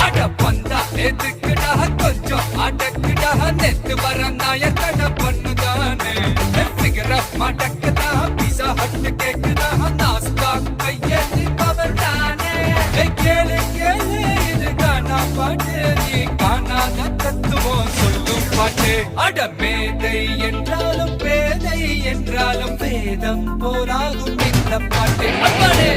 அட பந்தா எதுக்குடா கொஞ்சம் அடக்குடா நெத்து வர நாயக்கட பண்ணுதானே ஃபிகர் அப் மடக்குதா பீஸா ஹட் கேக்குதா நாஸ்தா கையெழுதி பவர் தானே கேளு கேளு இது கானா பாட்டு நீ காணாத தத்துவம் சொல்லும் பாட்டு அட மேதை என்றாலும் பேதை என்றாலும் வேதம் போராகும் இந்த பாட்டு அப்பாடே